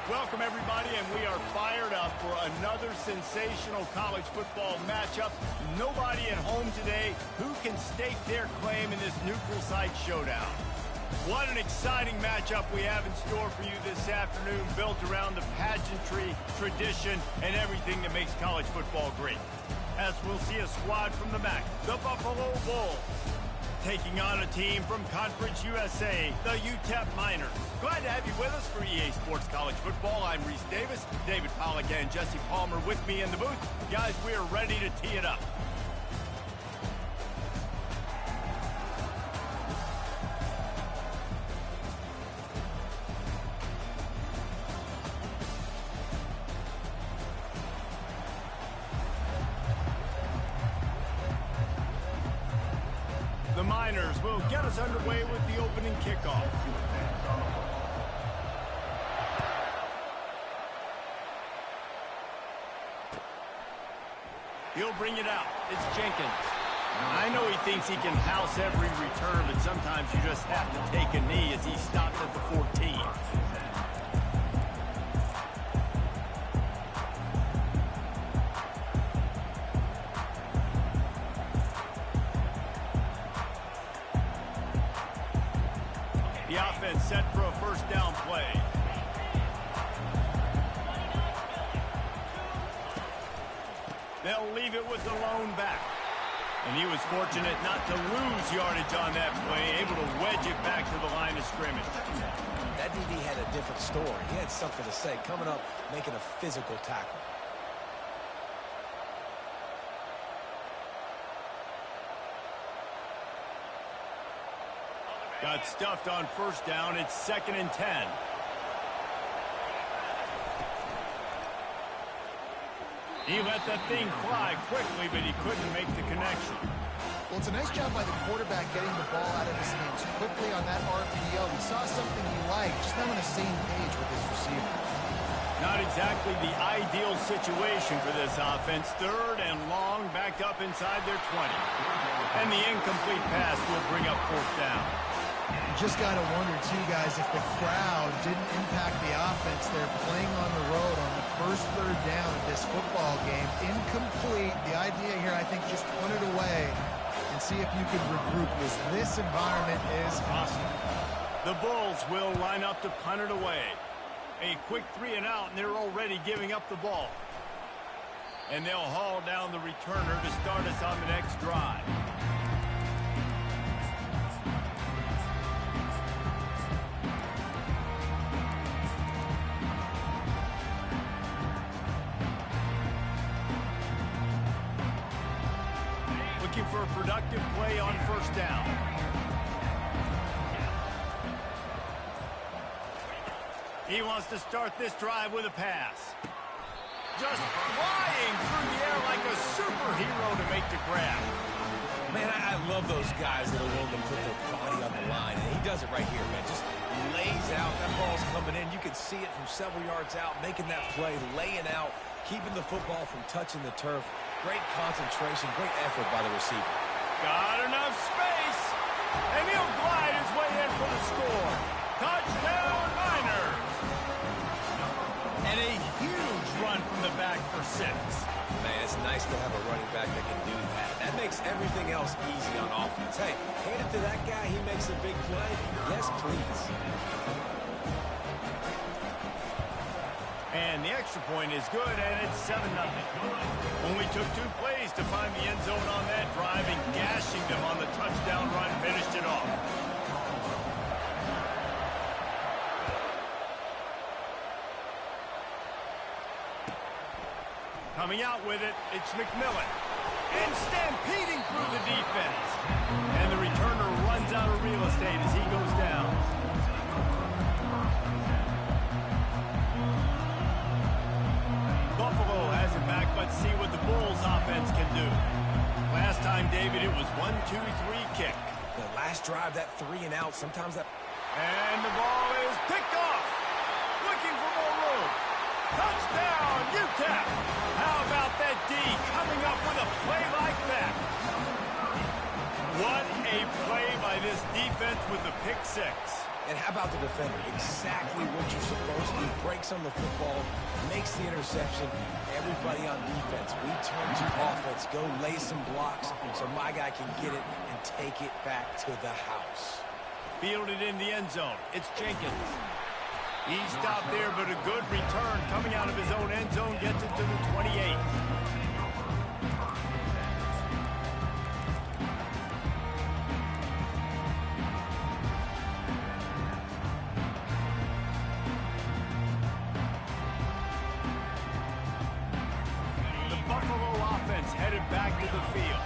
Welcome, everybody, and we are fired up for another sensational college football matchup. Nobody at home today who can stake their claim in this neutral site showdown. What an exciting matchup we have in store for you this afternoon, built around the pageantry, tradition, and everything that makes college football great. As we'll see a squad from the MAC, the Buffalo Bulls, taking on a team from Conference USA, the UTEP Miners. Glad to have you with us for EA Sports College Football. I'm Reese Davis, David Pollack and Jesse Palmer with me in the booth. Guys, we are ready to tee it up. The Miners will get us underway with the opening kickoff. He'll bring it out. It's Jenkins. I know he thinks he can house every return, but sometimes you just have to take a knee as he stopped at the 14. The offense set for a first down play. They'll leave it with the lone back. And he was fortunate not to lose yardage on that play, able to wedge it back to the line of scrimmage. That DB had a different story. He had something to say, coming up, making a physical tackle. Got stuffed on first down. It's 2nd and 10. He let that thing fly quickly, but he couldn't make the connection. Well, it's a nice job by the quarterback getting the ball out of his hands quickly on that RPO. He saw something he liked, just not on the same page with his receiver. Not exactly the ideal situation for this offense. 3rd and long, backed up inside their 20. And the incomplete pass will bring up 4th down. You just got to wonder, too, guys, if the crowd didn't impact the offense. They're playing on the road on the first 3rd down of this football game. Incomplete. The idea here, I think, just punt it away and see if you can regroup, because this environment is hostile. The Bulls will line up to punt it away. A quick 3 and out, and they're already giving up the ball. And they'll haul down the returner to start us on the next drive. Looking for a productive play on first down. He wants to start this drive with a pass. Just flying through the air like a superhero to make the grab. Man, I love those guys that are willing to put their body on the line. And he does it right here, man. Just lays out. That ball's coming in. You can see it from several yards out, making that play, laying out, keeping the football from touching the turf. Great concentration, great effort by the receiver. Got enough space. And he'll glide his way in for the score. Touchdown, Miners. And a huge run from the back for 6. Man, it's nice to have a running back that can do that. That makes everything else easy on offense. Hey, hand it to that guy. He makes a big play. Yes, please. And the extra point is good, and it's 7-0. Only took 2 plays to find the end zone on that drive, and gashing them on the touchdown run finished it off. Coming out with it, it's McMillan. And stampeding through the defense. And the returner runs out of real estate as he goes down. Buffalo has it back. Let's see what the Bulls offense can do. Last time, David, it was 1-2-3 kick. The last drive, that 3 and out, sometimes that... And the ball is picked off. Looking for more room. Touchdown, UTEP. How about that D coming up with a play like that? What a play by this defense with the pick 6. And how about the defender? Exactly what you're supposed to do. Breaks on the football, makes the interception. Everybody on defense, we turn to offense. Go lay some blocks so my guy can get it and take it back to the house. Fielded in the end zone. It's Jenkins. He stopped there, but a good return coming out of his own end zone gets it to the 28. Headed back to the field.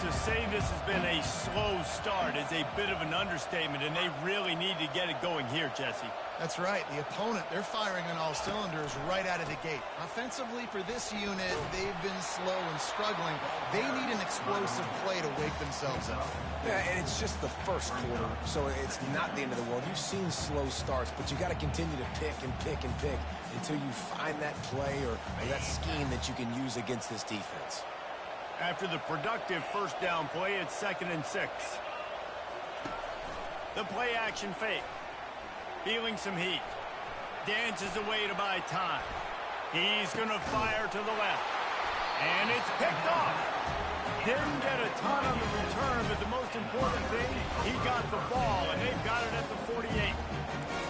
To say this has been a slow start is a bit of an understatement, and they really need to get it going here, Jesse. That's right. The opponent, they're firing on all cylinders right out of the gate. Offensively, for this unit, they've been slow and struggling. They need an explosive play to wake themselves up. Yeah, and it's just the first quarter, so it's not the end of the world. You've seen slow starts, but you got to continue to pick and pick and pick until you find that play or that scheme that you can use against this defense. After the productive first down play, it's 2nd and 6. The play action fake. Feeling some heat. Dances away to buy time. He's going to fire to the left. And it's picked off. Didn't get a ton on the return, but the most important thing, he got the ball, and they've got it at the 48.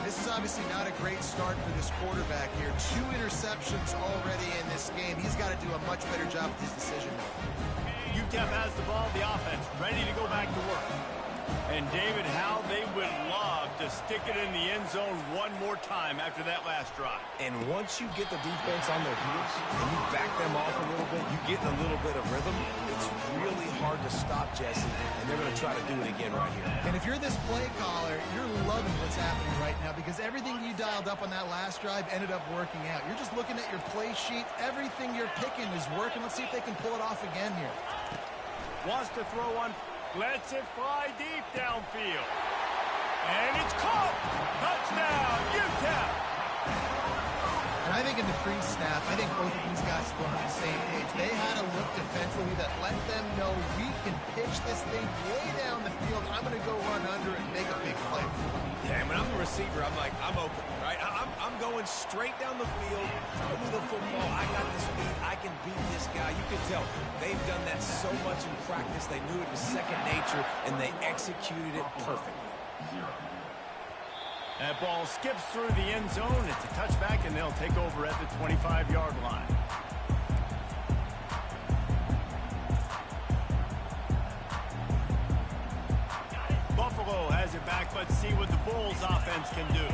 This is obviously not a great start for this quarterback here. 2 interceptions already in this game. He's got to do a much better job with his decision. UTEP has the ball, the offense, ready to go back to work. And David, how they would love to stick it in the end zone one more time after that last drive. And once you get the defense on their heels and you back them off a little bit, you get a little bit of rhythm, it's really hard to stop, Jesse, and they're going to try to do it again right here. And if you're this play caller, you're loving what's happening right now because everything you dialed up on that last drive ended up working out. You're just looking at your play sheet. Everything you're picking is working. Let's see if they can pull it off again here. Wants to throw one. Lets it fly deep downfield. And it's caught. Touchdown, UTEP. And I think in the pre-snap, I think both of these guys were on the same page. They had a look defensively that let them know we can pitch this thing way down the field. I'm going to go run under and make a big play. Yeah, when I'm the receiver, I'm like, I'm open, right? I'm going straight down the field. Throw me the football. I got the speed. I can beat this guy. You can tell they've done that so much in practice. They knew it was second nature, and they executed it perfectly. That ball skips through the end zone. It's a touchback, and they'll take over at the 25-yard line. Buffalo has it back. Let's see what the Bulls offense can do.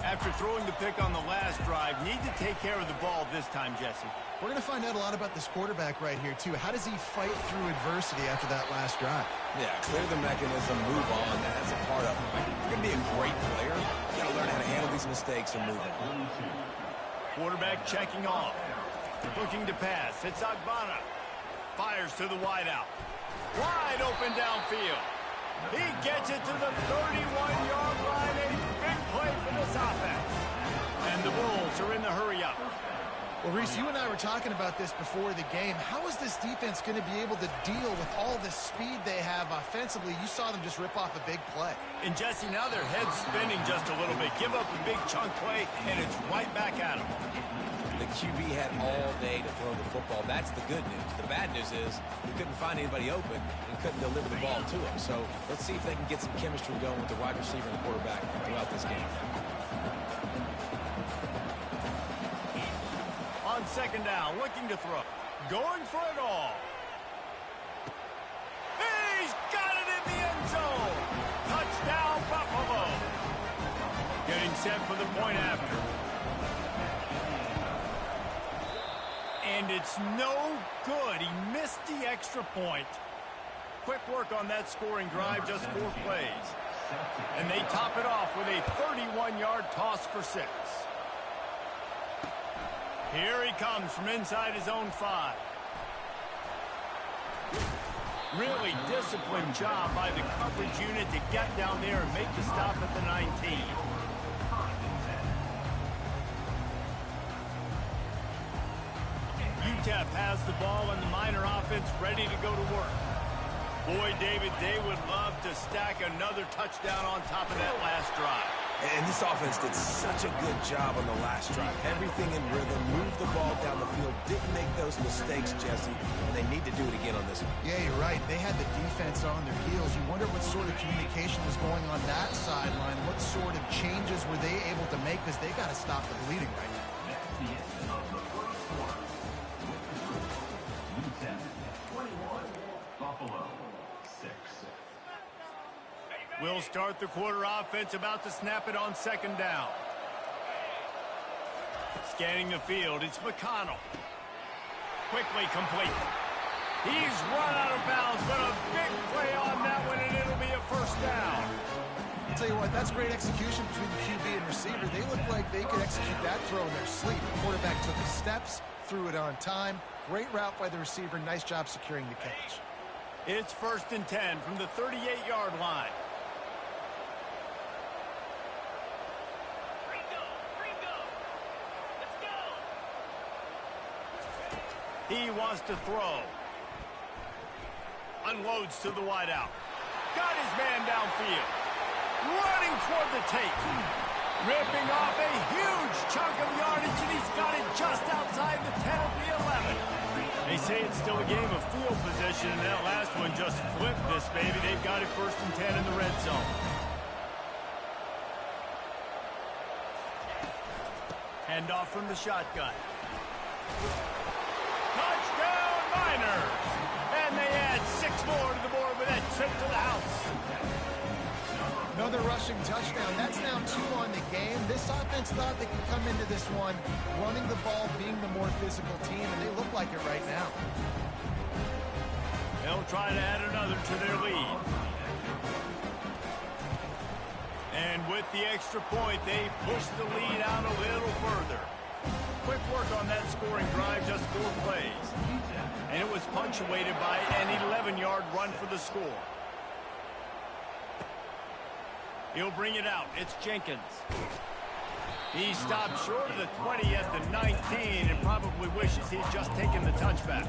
After throwing the pick on the last drive, need to take care of the ball this time, Jesse. We're going to find out a lot about this quarterback right here, too. How does he fight through adversity after that last drive? Yeah, clear the mechanism, move on. That's a part of it. Right? You're going to be a great player. You got to learn how to handle these mistakes and move on. Quarterback checking off. Looking to pass. It's Agbana. Fires to the wideout. Wide open downfield. He gets it to the 31-yard line. A big play for this offense. And the Bulls are in the hurry-up. Well, Reese, you and I were talking about this before the game. How is this defense going to be able to deal with all the speed they have offensively? You saw them just rip off a big play. And, Jesse, now their head's spinning just a little bit. Give up a big chunk play, and it's right back at them. The QB had all day to throw the football. That's the good news. The bad news is he couldn't find anybody open and couldn't deliver the ball to him. So let's see if they can get some chemistry going with the wide receiver and the quarterback throughout this game. On second down, looking to throw. Going for it all. He's got it in the end zone. Touchdown, Buffalo. Getting set for the point after. And it's no good. He missed the extra point. Quick work on that scoring drive, just 4 plays. And they top it off with a 31-yard toss for 6. Here he comes from inside his own 5. Really disciplined job by the coverage unit to get down there and make the stop at the 19. UTEP has the ball and the Miner offense ready to go to work. Boy, David, they would love to stack another touchdown on top of that last drive. And this offense did such a good job on the last drive. Everything in rhythm, moved the ball down the field, didn't make those mistakes, Jesse. And they need to do it again on this one. Yeah, you're right. They had the defense on their heels. You wonder what sort of communication was going on that sideline. What sort of changes were they able to make, because they got to stop the bleeding right now. We'll start the quarter offense, about to snap it on second down. Scanning the field, it's McConnell. Quickly complete. He's run out of bounds, but a big play on that one, and it'll be a first down. I'll tell you what, that's great execution between the QB and receiver. They look like they could execute that throw in their sleep. The quarterback took the steps, threw it on time. Great route by the receiver. Nice job securing the catch. It's 1st and 10 from the 38-yard line. He wants to throw. Unloads to the wideout. Got his man downfield. Running toward the tape. Ripping off a huge chunk of yardage, and he's got it just outside the 10 of the 11. They say it's still a game of field position, and that last one just flipped this baby. They've got it 1st and 10 in the red zone. Handoff from the shotgun. Touchdown, Miners! And they add 6 more to the board with that trip to the house. Another rushing touchdown. That's now 2 on the game. This offense thought they could come into this one running the ball, being the more physical team, and they look like it right now. They'll try to add another to their lead. And with the extra point, they push the lead out a little further. Quick work on that scoring drive, just 4 plays. And it was punctuated by an 11-yard run for the score. He'll bring it out. It's Jenkins. He stopped short of the 20 at the 19 and probably wishes he'd just taken the touchback.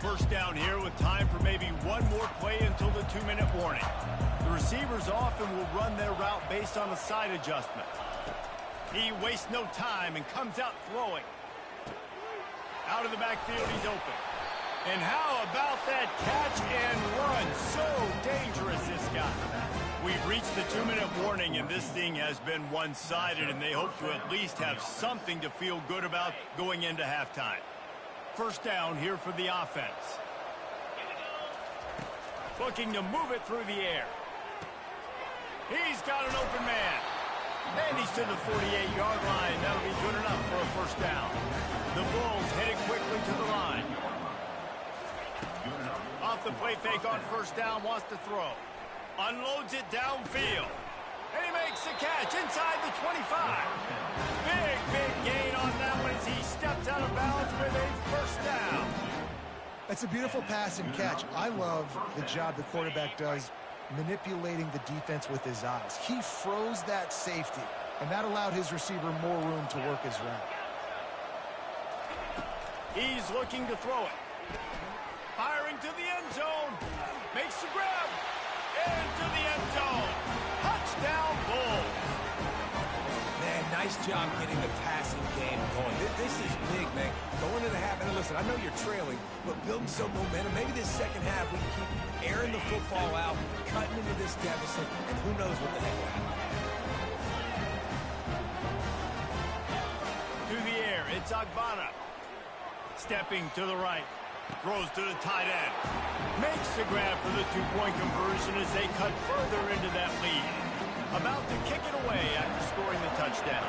First down here with time for maybe one more play until the 2-minute warning. The receivers often will run their route based on a side adjustment. He wastes no time and comes out throwing. Out of the backfield, he's open. And how about that catch and run? So dangerous, this guy. We've reached the 2-minute warning, and this thing has been one-sided, and they hope to at least have something to feel good about going into halftime. First down here for the offense. Looking to move it through the air. He's got an open man. And he's to the 48-yard line. That'll be good enough for a first down. The Bulls headed quickly to the line. Off the play fake on first down, wants to throw. Unloads it downfield. And he makes the catch inside the 25. Big gain on that one as he steps out of bounds with a first down. That's a beautiful pass and catch. I love the job the quarterback does manipulating the defense with his eyes. He froze that safety, and that allowed his receiver more room to work his route. He's looking to throw it. Firing to the end zone. Makes the grab. Into the end zone. Touchdown, Bulls. Man, nice job getting the passing game going. This is big, man. Going into the half, and listen, I know you're trailing, but building some momentum. Maybe this second half we can keep airing the football out, cutting into this deficit, and who knows what the heck will happen. To the air, it's Agbana. Stepping to the right. Throws to the tight end. Makes the grab for the 2-point conversion as they cut further into that lead. About to kick it away after scoring the touchdown.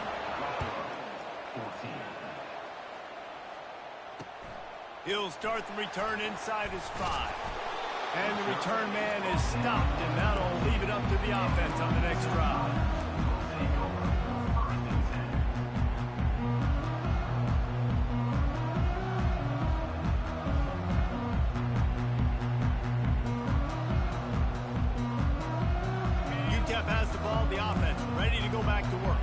He'll start the return inside his 5. And the return man is stopped, and that'll leave it up to the offense on the next drive. to go back to work.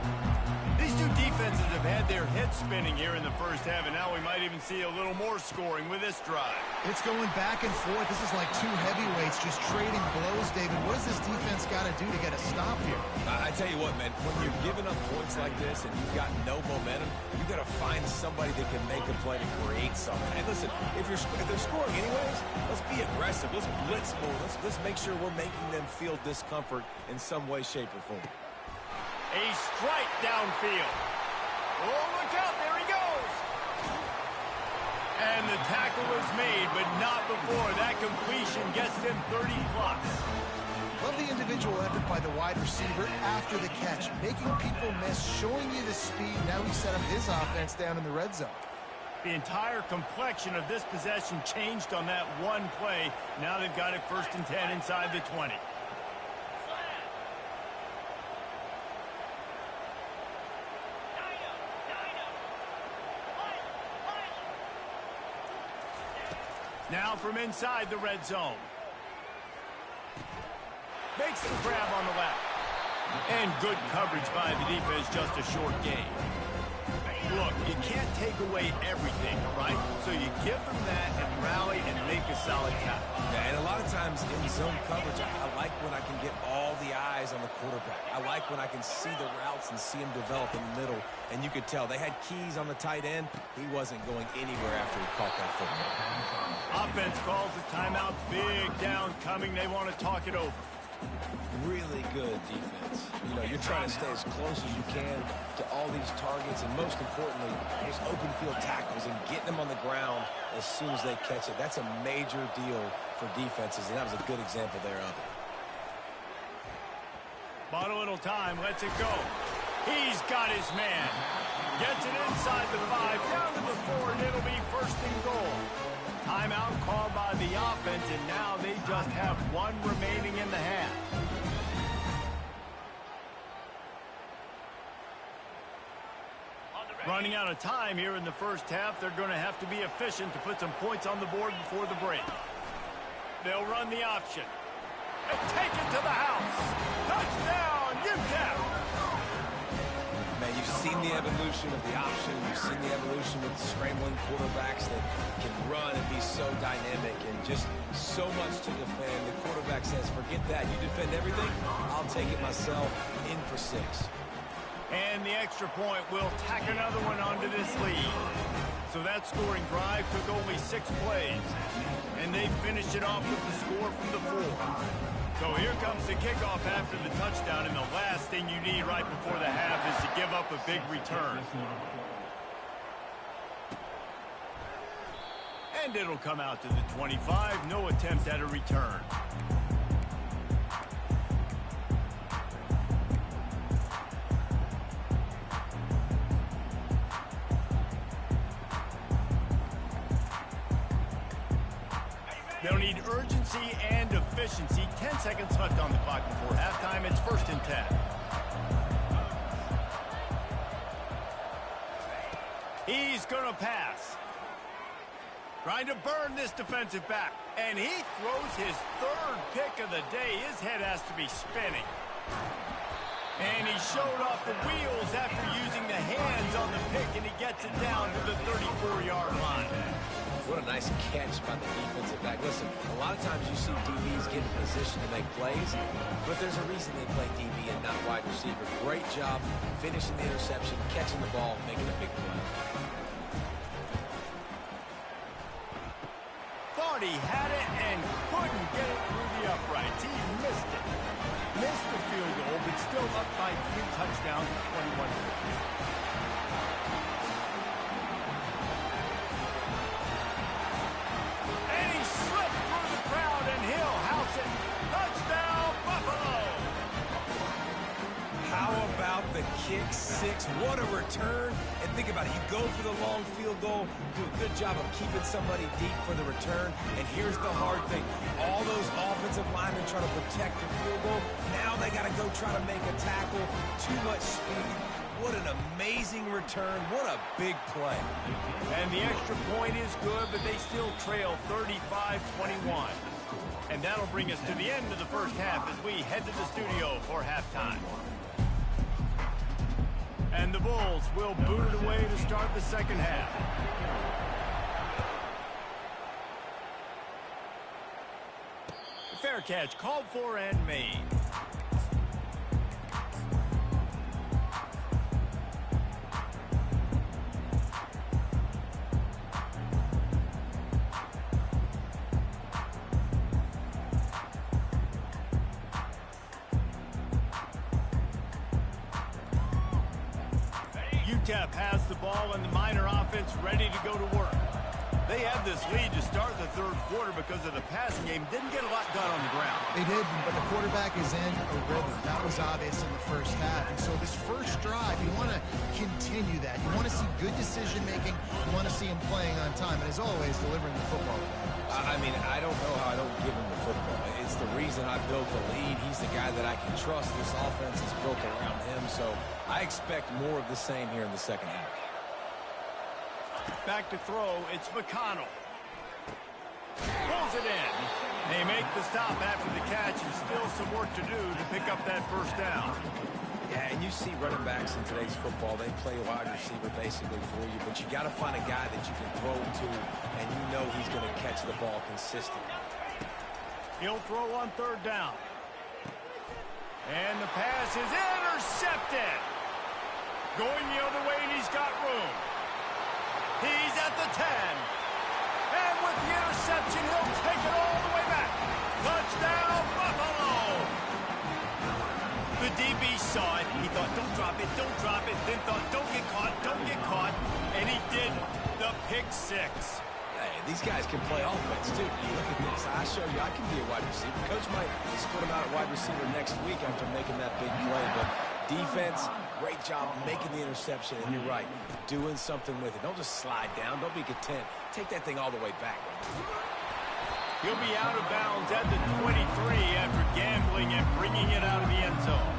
These two defenses have had their heads spinning here in the first half, and now we might even see a little more scoring with this drive. It's going back and forth. This is like two heavyweights just trading blows, David. What does this defense got to do to get a stop here? I tell you what, man, when you're giving up points like this and you've got no momentum, you got to find somebody that can make a play to create something. And listen, if they're scoring anyways, let's be aggressive. Let's blitz more. Let's make sure we're making them feel discomfort in some way, shape, or form. A strike downfield. Oh, look out. There he goes. And the tackle is made, but not before that completion gets them 30+. Love the individual effort by the wide receiver after the catch, making people miss, showing you the speed. Now he set up his offense down in the red zone. The entire complexion of this possession changed on that one play. Now they've got it 1st and 10 inside the 20. Now from inside the red zone. Makes the grab on the left. And good coverage by the defense, just a short gain. Look, you can't take away everything, right? So you give them that and rally and make a solid tackle. Yeah, and a lot of times in zone coverage, I like when I can get all the eyes on the quarterback. I like when I can see the routes and see him develop in the middle. And you could tell they had keys on the tight end. He wasn't going anywhere after he caught that football. Offense calls the timeout. Big down coming. They want to talk it over. Really good defense. You know, you're trying to stay as close as you can to all these targets, and most importantly, those open field tackles and getting them on the ground as soon as they catch it. That's a major deal for defenses, and that was a good example there of it. Bought a little time, lets it go. He's got his man. Gets it inside the 5, down to the 4, and it'll be 1st and goal. Timeout called by the offense, and now they just have one remaining in the half. Running out of time here in the first half. They're going to have to be efficient to put some points on the board before the break. They'll run the option. And take it to the house. Touchdown, UTEP! Man, you've seen the evolution of the option. You've seen the evolution with scrambling quarterbacks that can run and be so dynamic and just so much to defend. The quarterback says, forget that. You defend everything, I'll take it myself. In for 6. And the extra point will tack another one onto this lead. So that scoring drive took only 6 plays. And they finished it off with the score from the 4. So here comes the kickoff after the touchdown, and the last thing you need right before the half is to give up a big return. And it'll come out to the 25. No attempt at a return. They'll need urgency and efficiency. 10 seconds left on the clock before halftime. It's 1st and 10. He's going to pass. Trying to burn this defensive back. And he throws his 3rd pick of the day. His head has to be spinning. And he showed off the wheels after using the hands on the pick, and he gets it down to the 34-yard line. What a nice catch by the defensive back. Listen, a lot of times you see DBs get in position to make plays, but there's a reason they play DB and not wide receiver. Great job finishing the interception, catching the ball, making a big play. Thought he had it and couldn't get it through the uprights. He missed it. Missed the field goal, but still up by 3 touchdowns, 21 points. The kick 6, what a return. And think about it, you go for the long field goal, do a good job of keeping somebody deep for the return, and here's the hard thing. All those offensive linemen trying to protect the field goal, now they got to go try to make a tackle. Too much speed. What an amazing return. What a big play. And the extra point is good, but they still trail 35-21. And that'll bring us to the end of the first half as we head to the studio for halftime. And the Bulls will boot it away to start the second half. Fair catch called for and made. UTEP has the ball and the Miner offense ready to go to work. They had this lead to start the third quarter because of the passing game. Didn't get a lot done on the ground. They did, but the quarterback is in a rhythm. That was obvious in the first half. And so this first drive, you want to continue that. You want to see good decision-making. You want to see him playing on time. And as always, delivering the football. I mean, I don't know how I don't give him the football. It's the reason I built the lead. He's the guy that I can trust. This offense is built around him. So I expect more of the same here in the second half. Back to throw, it's McConnell. Pulls it in. They make the stop after the catch and still some work to do to pick up that first down. Yeah, and you see running backs in today's football, they play wide receiver basically for you, but you got to find a guy that you can throw to, and you know he's going to catch the ball consistently. He'll throw on third down. And the pass is intercepted. Going the other way, and he's got room. He's at the 10. And with the interception, he'll take it all the way back. Touchdown, Buffalo! The DB saw it. He thought, don't drop it, don't drop it. Then thought, don't get caught. And he didn't. The pick six. Hey, these guys can play offense, too. Look at this. I show you I can be a wide receiver. Coach might split him out at wide receiver next week after making that big play, but defense, great job making the interception, and you're right, doing something with it. Don't just slide down. Don't be content. Take that thing all the way back. He'll be out of bounds at the 23 after gambling and bringing it out of the end zone.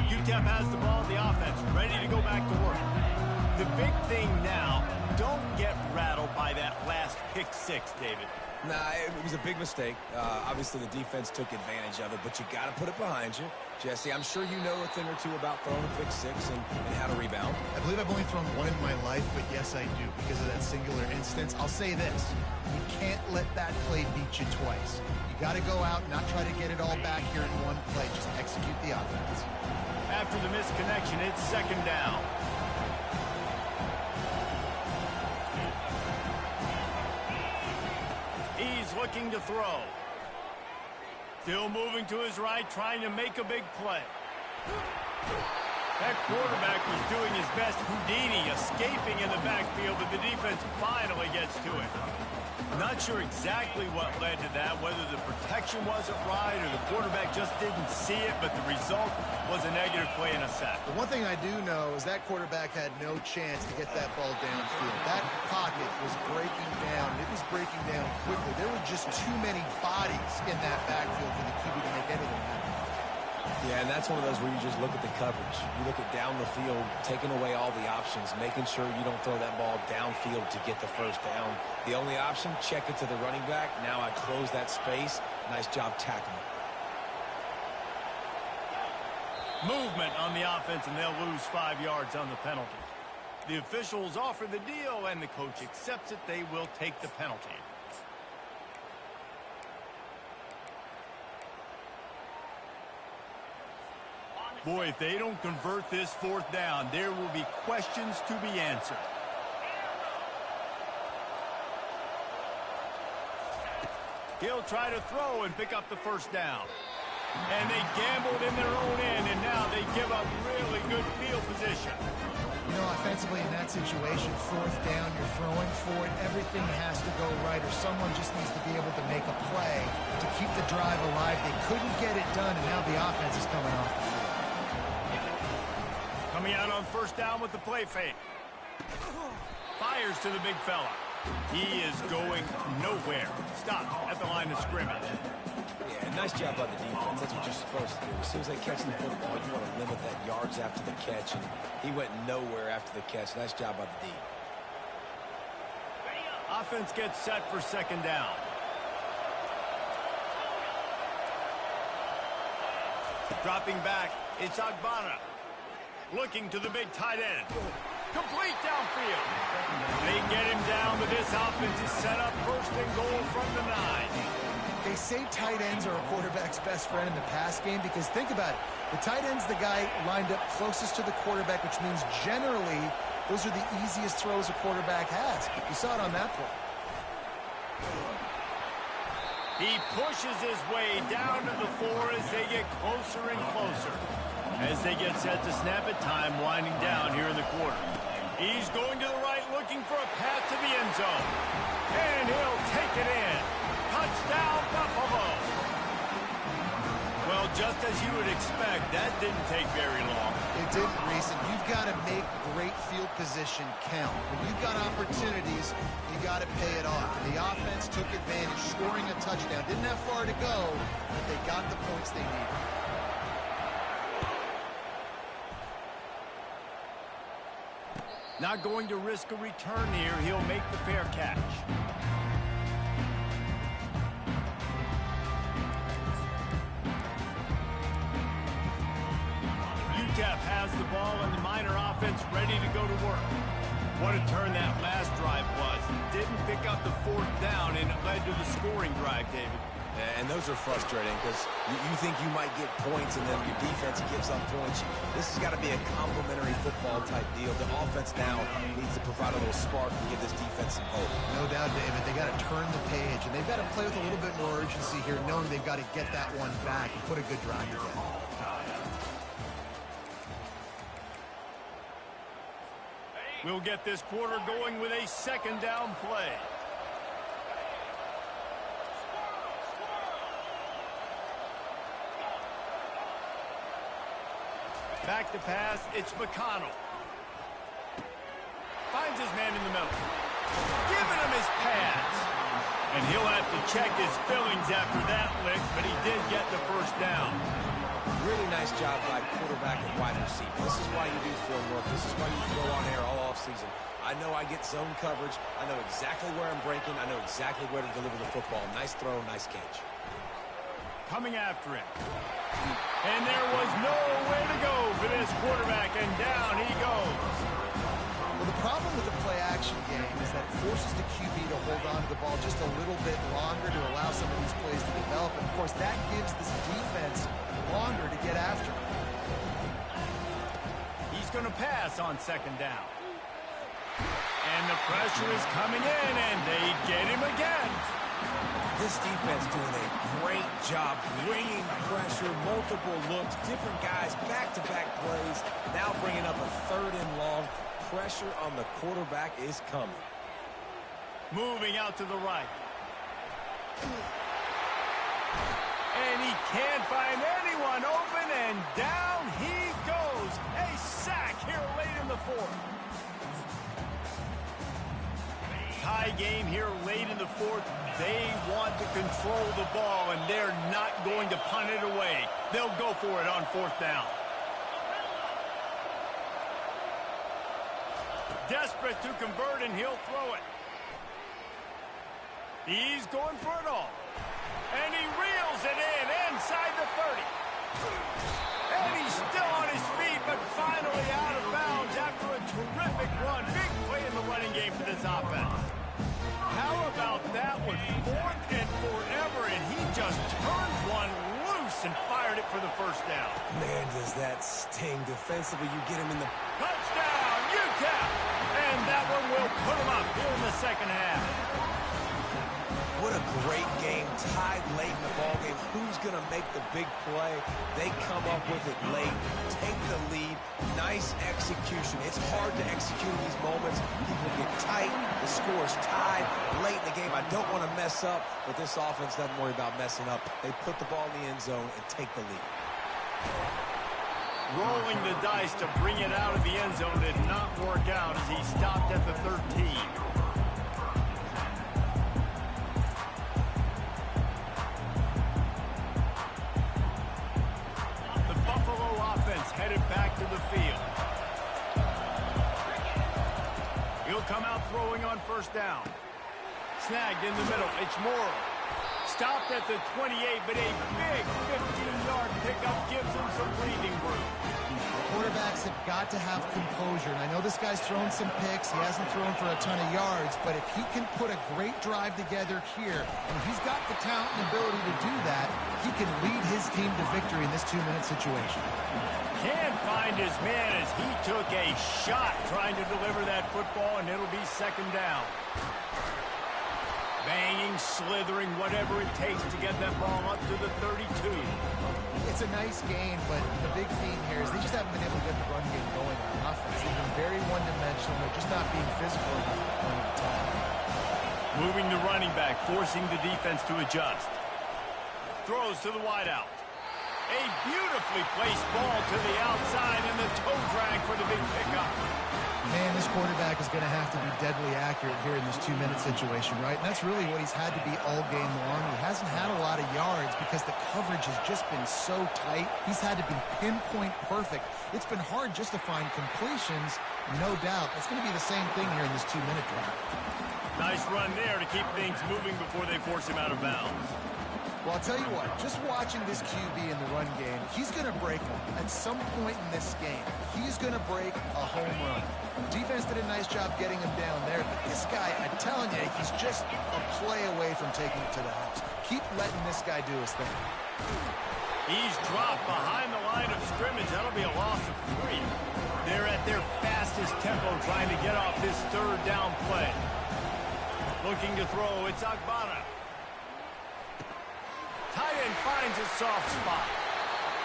UTEP has the ball, the offense ready to go back to work. The big thing now, don't get rattled by that last pick six, David. Nah, it was a big mistake. Obviously, the defense took advantage of it, but you got to put it behind you. Jesse, I'm sure you know a thing or two about throwing a pick six and how to rebound. I believe I've only thrown one in my life, but yes, I do, because of that singular instance. I'll say this. You can't let that play beat you twice. You got to go out and not try to get it all back here in one play. Just execute the offense. After the misconnection, it's second down. He's looking to throw. Still moving to his right, trying to make a big play. That quarterback was doing his best Houdini, escaping in the backfield, but the defense finally gets to it. Not sure exactly what led to that, whether the protection wasn't right or the quarterback just didn't see it, but the result was a negative play and a sack. The one thing I do know is that quarterback had no chance to get that ball downfield. That pocket was breaking down. It was breaking down quickly. There were just too many bodies in that backfield for the QB to make anything happen. Yeah, and that's one of those where you just look at the coverage. You look at down the field, taking away all the options, making sure you don't throw that ball downfield to get the first down. The only option, check it to the running back. Now I close that space. Nice job tackling. Movement on the offense, and they'll lose 5 yards on the penalty. The officials offer the deal, and the coach accepts it. They will take the penalty. Boy, if they don't convert this fourth down, there will be questions to be answered. He'll try to throw and pick up the first down. And they gambled in their own end, and now they give up really good field position. You know, offensively in that situation, fourth down, you're throwing for it. Everything has to go right, or someone just needs to be able to make a play to keep the drive alive. They couldn't get it done, and now the offense is coming off the field. Coming out on first down with the play fake. Fires to the big fella. He is going nowhere. Stopped at the line of scrimmage. Yeah, nice job by the defense. That's what you're supposed to do. As soon as they catch the football, you want to limit that yards after the catch, and he went nowhere after the catch. Nice job by the D. Offense gets set for second down. Dropping back, it's Agbana. Looking to the big tight end. Complete downfield. They get him down, but this offense is set up first and goal from the 9. They say tight ends are a quarterback's best friend in the pass game because think about it. The tight end's the guy lined up closest to the quarterback, which means generally those are the easiest throws a quarterback has. You saw it on that play. He pushes his way down to the 4 as they get closer and closer. As they get set to snap it, time winding down here in the quarter. He's going to the right, looking for a path to the end zone. And he'll take it in. Touchdown, Buffalo. Well, just as you would expect, that didn't take very long. It didn't, Reese, and you've got to make great field position count. When you've got opportunities, you got to pay it off. The offense took advantage, scoring a touchdown. Didn't have far to go, but they got the points they needed. Not going to risk a return here. He'll make the fair catch. UTEP has the ball and the Miner offense ready to go to work. What a turn that last drive was. Didn't pick up the 4th down, and it led to the scoring drive, David. And those are frustrating because you think you might get points and then your defense gives up points. This has got to be a complementary football type deal. The offense now needs to provide a little spark and give this defense some hope. No doubt, David. They got to turn the page, and they've got to play with a little bit more urgency here, knowing they've got to get that one back and put a good drive together. We'll get this quarter going with a second down play. Back to pass, it's McConnell. Finds his man in the middle. Giving him his pads. And he'll have to check his fillings after that lick, but he did get the first down. Really nice job by quarterback and wide receiver. This is why you do film work. This is why you throw on air all offseason. I know I get zone coverage. I know exactly where I'm breaking. I know exactly where to deliver the football. Nice throw, nice catch. Coming after him. And there was nowhere to go for this quarterback, and down he goes. Well, the problem with the play-action game is that it forces the QB to hold on to the ball just a little bit longer to allow some of these plays to develop. And, of course, that gives this defense longer to get after him. He's going to pass on second down. And the pressure is coming in, and they get him again. This defense doing a great job bringing pressure, multiple looks, different guys, back-to-back plays. Now bringing up a 3rd and long. Pressure on the quarterback is coming. Moving out to the right. And he can't find anyone open, and down he goes. A sack here late in the 4th. Tie game here late in the 4th. They want to control the ball, and they're not going to punt it away. They'll go for it on 4th down. Desperate to convert, and he'll throw it. He's going for it all. And he reels it in inside the 30. And he's still on his feet, but finally out of bounds after a terrific run. Big play in the running game for this offense. How about that one? 4th and forever, and he just turned one loose and fired it for the first down. Man, does that sting defensively. You get him in the... Touchdown, UTEP! And that one will put him up here in the second half. What a great game, tied late in the ballgame. Who's going to make the big play? They come up with it late, take the lead. Nice execution. It's hard to execute in these moments. People get tight. The score is tied late in the game. I don't want to mess up, but this offense doesn't worry about messing up. They put the ball in the end zone and take the lead. Rolling the dice to bring it out of the end zone did not work out as he stopped at the 13. Headed back to the field. He'll come out throwing on first down. snagged in the middle. It's Morrow. Stopped at the 28, but a big 15-yard pickup gives him some breathing room. Quarterbacks have got to have composure, and I know this guy's thrown some picks. He hasn't thrown for a ton of yards, but if he can put a great drive together here, and he's got the talent and ability to do that, he can lead his team to victory in this 2-minute situation. Can't find his man as he took a shot trying to deliver that football, and it'll be second down. Banging, slithering, whatever it takes to get that ball up to the 32. It's a nice game, but the big theme here is they just haven't been able to get the run game going on offense. They've been very one-dimensional. They're just not being physical enough at the point of attack. Moving the running back, forcing the defense to adjust. Throws to the wideout. A beautifully placed ball to the outside, and the toe drag for the big pickup. Man, this quarterback is going to have to be deadly accurate here in this 2-minute situation, right? And that's really what he's had to be all game long. He hasn't had a lot of yards because the coverage has just been so tight. He's had to be pinpoint perfect. It's been hard just to find completions, no doubt. It's going to be the same thing here in this 2-minute drive. Nice run there to keep things moving before they force him out of bounds. Well, I'll tell you what, just watching this QB in the run game, he's going to break them at some point in this game. He's going to break a home run. Defense did a nice job getting him down there, but this guy, I'm telling you, he's just a play away from taking it to the house. Keep letting this guy do his thing. He's dropped behind the line of scrimmage. That'll be a loss of 3. They're at their fastest tempo trying to get off this third down play. Looking to throw, it's Agbana. Tight end finds a soft spot.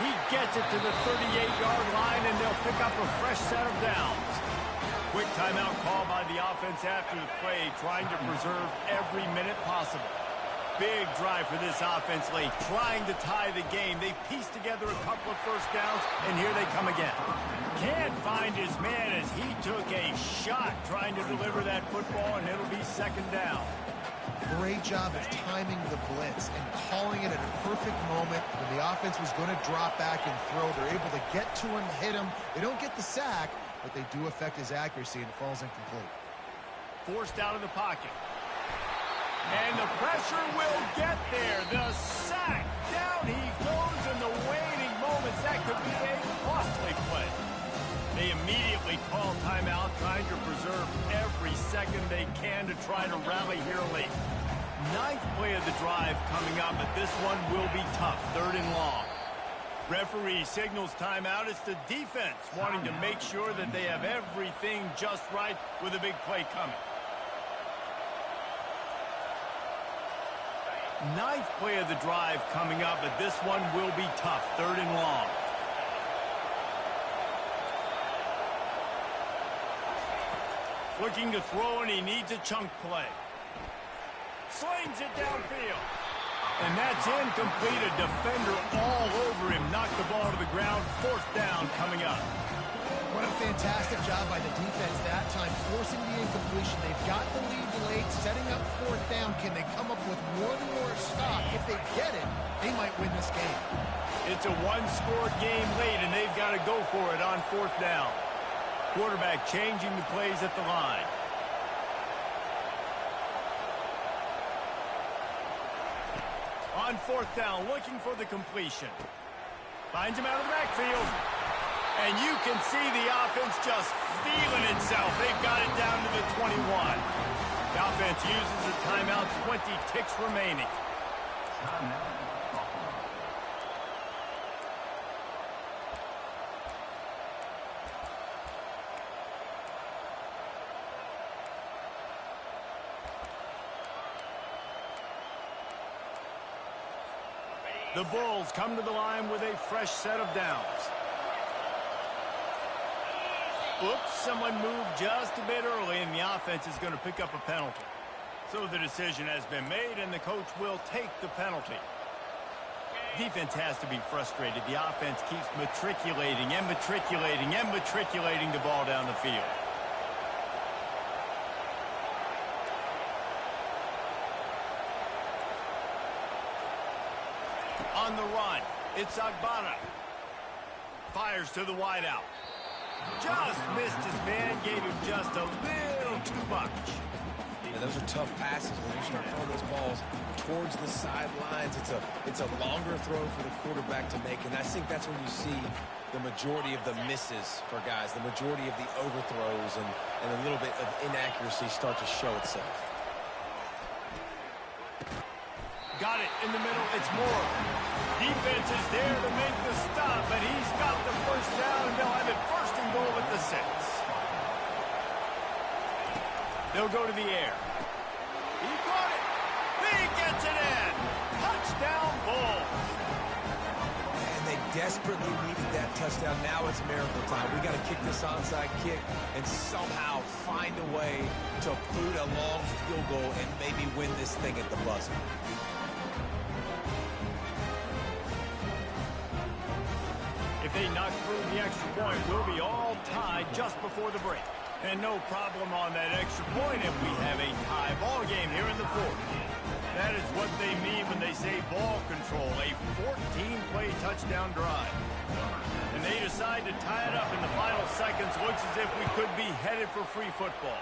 He gets it to the 38-yard line, and they'll pick up a fresh set of downs. Quick timeout call by the offense after the play, trying to preserve every minute possible. Big drive for this offense late, trying to tie the game. They pieced together a couple of first downs, and here they come again. Can't find his man as he took a shot trying to deliver that football, and it'll be second down. Great job of timing the blitz and calling it at a perfect moment when the offense was going to drop back and throw. They're able to get to him, hit him. They don't get the sack, but they do affect his accuracy, and it falls incomplete. Forced out of the pocket. And the pressure will get there. The sack. Down he goes in the waning moments. That could be a costly play. They immediately call timeout, trying to preserve every second they can to try to rally here late. 9th play of the drive coming up, but this one will be tough. 3rd and long. Referee signals timeout. It's the defense wanting to make sure that they have everything just right with a big play coming. 9th play of the drive coming up, but this one will be tough. 3rd and long. Looking to throw, and he needs a chunk play. Slings it downfield. And that's incomplete. A defender all over him. Knocked the ball to the ground. 4th down coming up. What a fantastic job by the defense that time, forcing the incompletion. They've got the lead late, setting up 4th down. Can they come up with one more stop? If they get it, they might win this game. It's a one-score game late, and they've got to go for it on 4th down. Quarterback changing the plays at the line. On 4th down, looking for the completion. Finds him out of the backfield. And you can see the offense just feeling itself. They've got it down to the 21. The offense uses a timeout, 20 ticks remaining. The Bulls come to the line with a fresh set of downs. Oops, someone moved just a bit early, and the offense is going to pick up a penalty. So the decision has been made, and the coach will take the penalty. Defense has to be frustrated. The offense keeps matriculating and matriculating and matriculating the ball down the field. On the run, it's Agbana. Fires to the wideout. Just missed his man, gave him just a little too much. And those are tough passes. When you start throwing those balls towards the sidelines, it's a longer throw for the quarterback to make. And I think that's when you see the majority of the misses for guys, the majority of the overthrows and a little bit of inaccuracy start to show itself. Got it in the middle. It's Moore. Defense is there to make the stop, but he's got the first down, and they'll have it first and goal at the 6. They'll go to the air. He caught it. He gets it in. Touchdown, Bulls. And they desperately needed that touchdown. Now it's miracle time. We got to kick this onside kick and somehow find a way to boot a long field goal and maybe win this thing at the buzzer. If they knock through the extra point, we'll be all tied just before the break. And no problem on that extra point if we have a tie ball game here in the 4th. That is what they mean when they say ball control, a 14-play touchdown drive. And they decide to tie it up in the final seconds. Looks as if we could be headed for free football.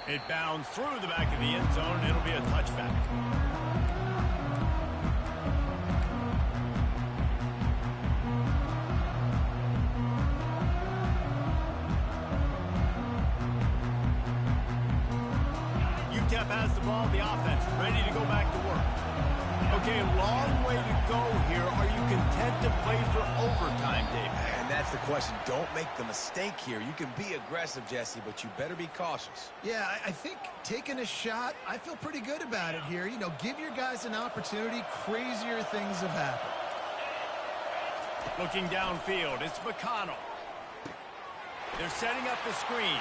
It bounds through the back of the end zone. It'll be a touchback. UTEP has the ball, the offense ready to go back to work. Okay, long way to go here. Are you content to play for overtime, Dave? And that's the question. Don't make the mistake here. You can be aggressive, Jesse, but you better be cautious. Yeah, I think taking a shot, I feel pretty good about it here. You know, give your guys an opportunity. Crazier things have happened. Looking downfield, it's McConnell. They're setting up the screen.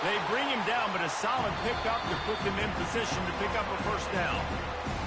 They bring him down, but a solid pickup to put them in position to pick up a first down.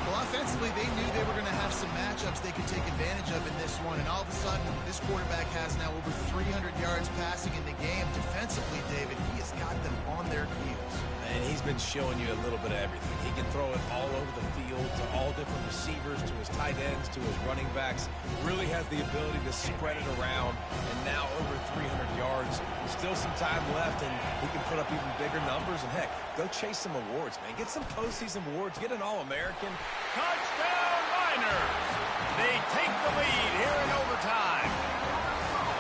Well, offensively, they knew they were going to have some matchups they could take advantage of in this one, and all of a sudden, this quarterback has now over 300 yards passing in the game. Defensively, David, he has got them on their heels. And he's been showing you a little bit of everything. He can throw it all over the field to all different receivers, to his tight ends, to his running backs. Really has the ability to spread it around, and now over 300 yards. Still some time left, and he can put up even bigger numbers. And, heck, go chase some awards, man. Get some postseason awards. Get an All-American. Touchdown, Miners! They take the lead here in overtime.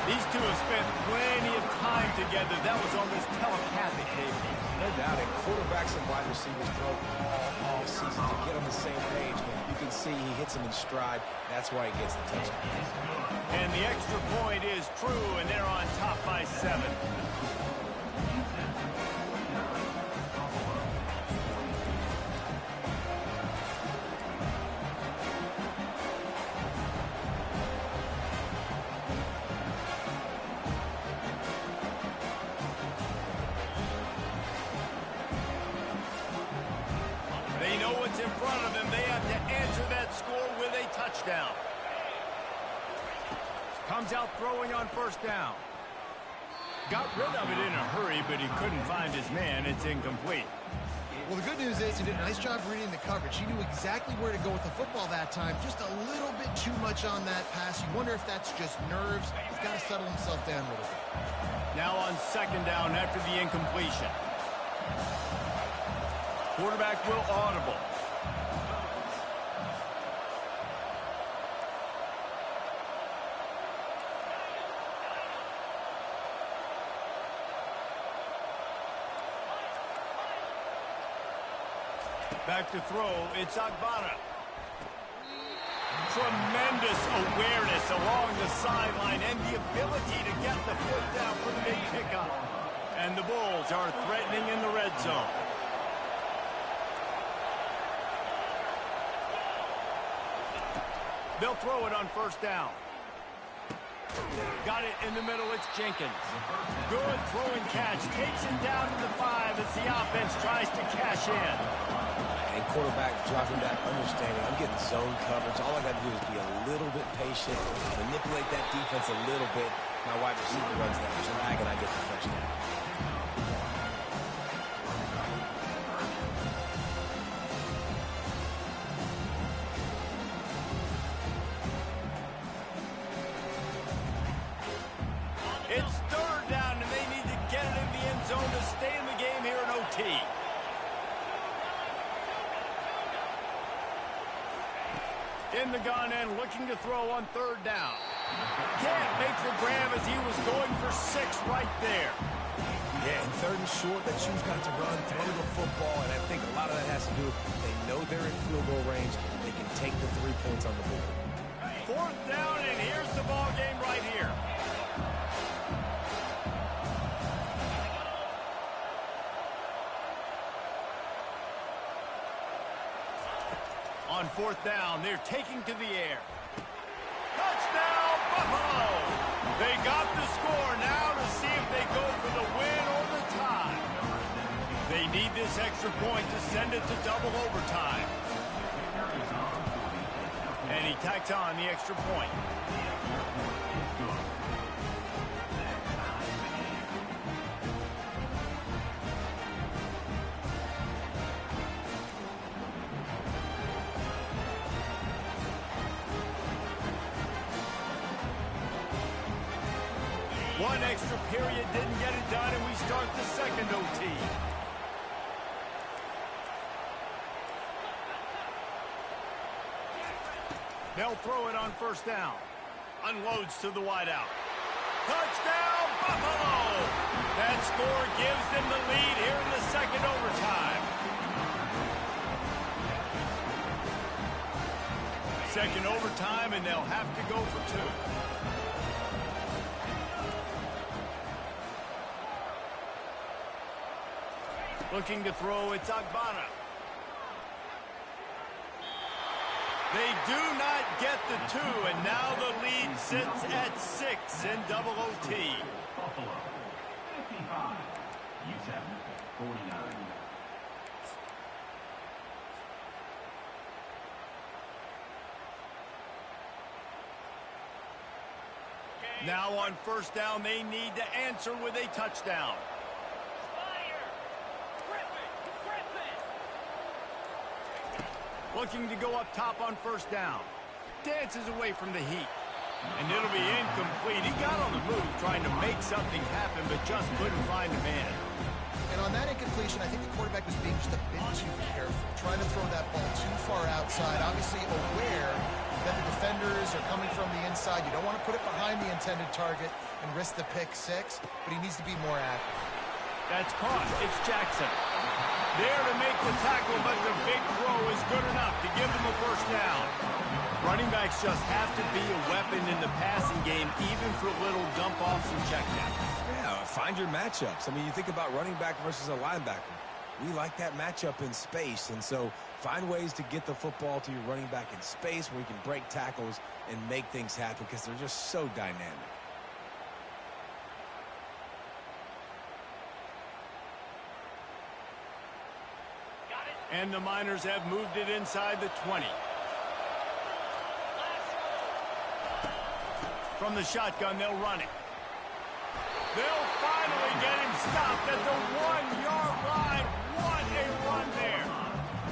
These two have spent plenty of time together. That was almost telepathic, David. No doubt, and quarterbacks and wide receivers throw all season to get on the same page. You can see he hits them in stride. That's why he gets the touchdown. And the extra point is true, and they're on top by 7. In front of them, they have to answer that score with a touchdown. Comes out throwing on first down. Got rid of it in a hurry, but he couldn't find his man. It's incomplete. Well, the good news is he did a nice job reading the coverage. He knew exactly where to go with the football that time. Just a little bit too much on that pass. You wonder if that's just nerves. He's got to settle himself down a little bit. Now on second down after the incompletion. Quarterback will audible. Back to throw, it's Agbana. Tremendous awareness along the sideline and the ability to get the foot down for the big pickup. And the Bulls are threatening in the red zone. They'll throw it on first down. Got it in the middle, it's Jenkins. Good throwing catch, takes it down to the 5 as the offense tries to cash in. And quarterback dropping back, understanding I'm getting zone coverage. All I got to do is be a little bit patient, manipulate that defense a little bit. My wide receiver runs that drag, and I get the first down. It's third down, and they need to get it in the end zone to In the gun and looking to throw on third down. Can't make the grab as he was going for 6 right there. Yeah, and third and short, they choose not to run, throw the football, and I think a lot of that has to do with they know they're in field goal range. They can take the 3 points on the board. 4th down, and here's the ball game right here. On 4th down, they're taking to the air. Touchdown, Buffalo! They got the score now to see if they go for the win or the tie. They need this extra point to send it to double overtime. And he tacks on the extra point. One extra period didn't get it done, and we start the second OT. They'll throw it on 1st down. Unloads to the wideout. Touchdown, Buffalo! That score gives them the lead here in the second overtime. Second overtime, and they'll have to go for 2. Looking to throw, it's Agbana. They do not get the 2, and now the lead sits at 6 in double OT. Buffalo, 55, UTEP, 49. Now on 1st down, they need to answer with a touchdown. Looking to go up top on 1st down. Dances away from the heat. And it'll be incomplete. He got on the move trying to make something happen, but just couldn't find a man. And on that incompletion, I think the quarterback was being just a bit too careful, trying to throw that ball too far outside, obviously aware that the defenders are coming from the inside. You don't want to put it behind the intended target and risk the pick 6, but he needs to be more active. That's caught. It's Jackson. There to make the tackle, but the big throw is good enough to give them a 1st down. Running backs just have to be a weapon in the passing game, even for little dump-offs and checkdowns. Yeah, find your matchups. I mean, you think about running back versus a linebacker. We like that matchup in space, and so find ways to get the football to your running back in space where you can break tackles and make things happen because they're just so dynamic. And the Miners have moved it inside the 20. From the shotgun, they'll run it. They'll finally get him stopped at the 1-yard line. What a run there.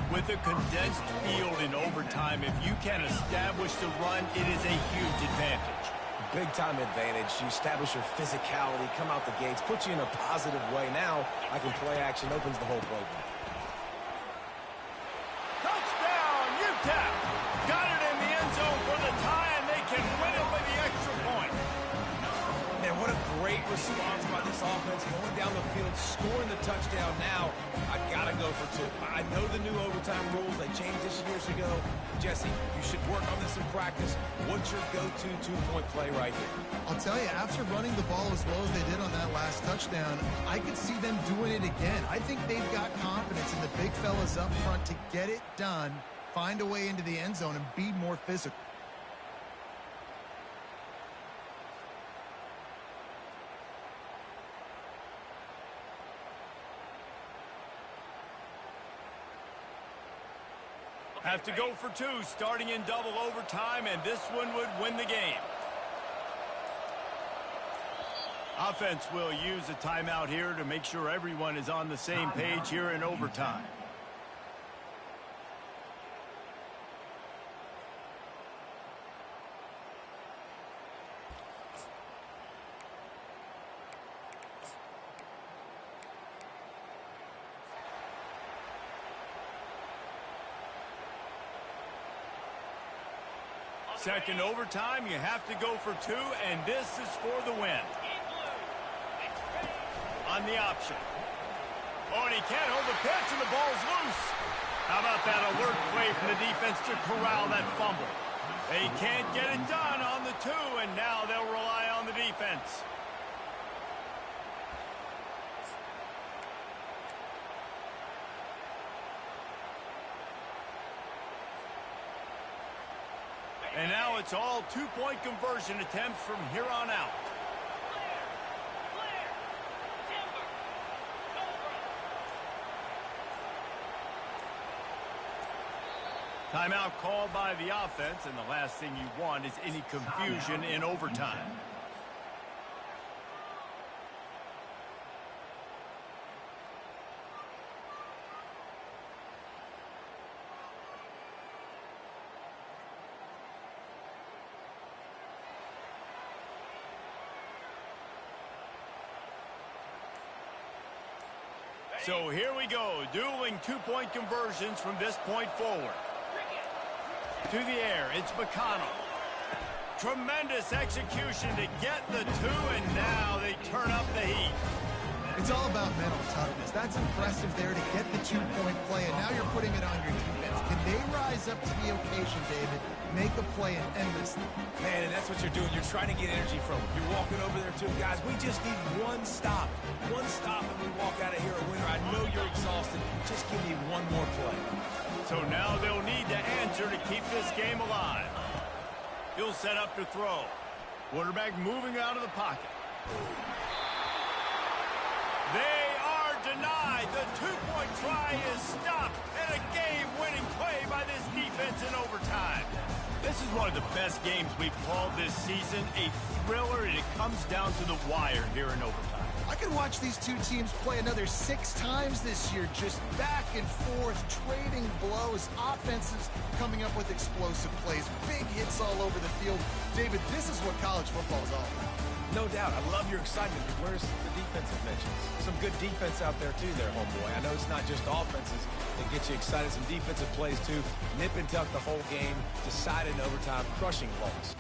With a condensed field in overtime, if you can establish the run, it is a huge advantage. Big-time advantage. You establish your physicality, come out the gates, put you in a positive way. Now, I can play action, opens the whole playbook. Touchdown, UTEP! Got it in the end zone for the tie, and they can win it with the extra point. Man, what a great response by this offense, going down the field, scoring the touchdown. Now, I got to go for 2. I know the new overtime rules. They changed this years ago. Jesse, you should work on this in practice. What's your go-to 2-point play right here? I'll tell you, after running the ball as well as they did on that last touchdown, I could see them doing it again. I think they've got confidence in the big fellas up front to get it done, find a way into the end zone, and be more physical. Have to go for 2, starting in double overtime, and this one would win the game. Offense will use a timeout here to make sure everyone is on the same page here in overtime. Second overtime, you have to go for 2, and this is for the win. On the option. Oh, and he can't hold the pitch, and the ball's loose. How about that alert play from the defense to corral that fumble? They can't get it done on the 2, and now they'll rely on the defense. And now it's all 2-point conversion attempts from here on out. Timeout called by the offense, and the last thing you want is any confusion in overtime. So here we go, dueling 2-point conversions from this point forward. To the air, it's McConnell. Tremendous execution to get the 2, and now they turn up the heat. It's all about mental toughness. That's impressive there to get the 2-point play, and now you're putting it on your defense. Can they rise up to the occasion, David? Make a play and end this thing. Man, and that's what you're doing. You're trying to get energy from them. You're walking over there too. Guys, we just need one stop. One stop and we walk out of here a winner. I know you're exhausted. Just give me one more play. So now they'll need to answer to keep this game alive. He'll set up to throw. Quarterback moving out of the pocket. They are denied. The 2-point try is stopped, and a game-winning play by this defense in overtime. This is one of the best games we've called this season. A thriller, and it comes down to the wire here in overtime. I could watch these two teams play another 6 times this year, just back and forth, trading blows, offenses coming up with explosive plays, big hits all over the field. David, this is what college football is all about. No doubt. I love your excitement. Where's the defensive mentions? Some good defense out there, too, there, homeboy. I know it's not just offenses that get you excited. Some defensive plays, too. Nip and tuck the whole game. Decided in overtime. Crushing loss.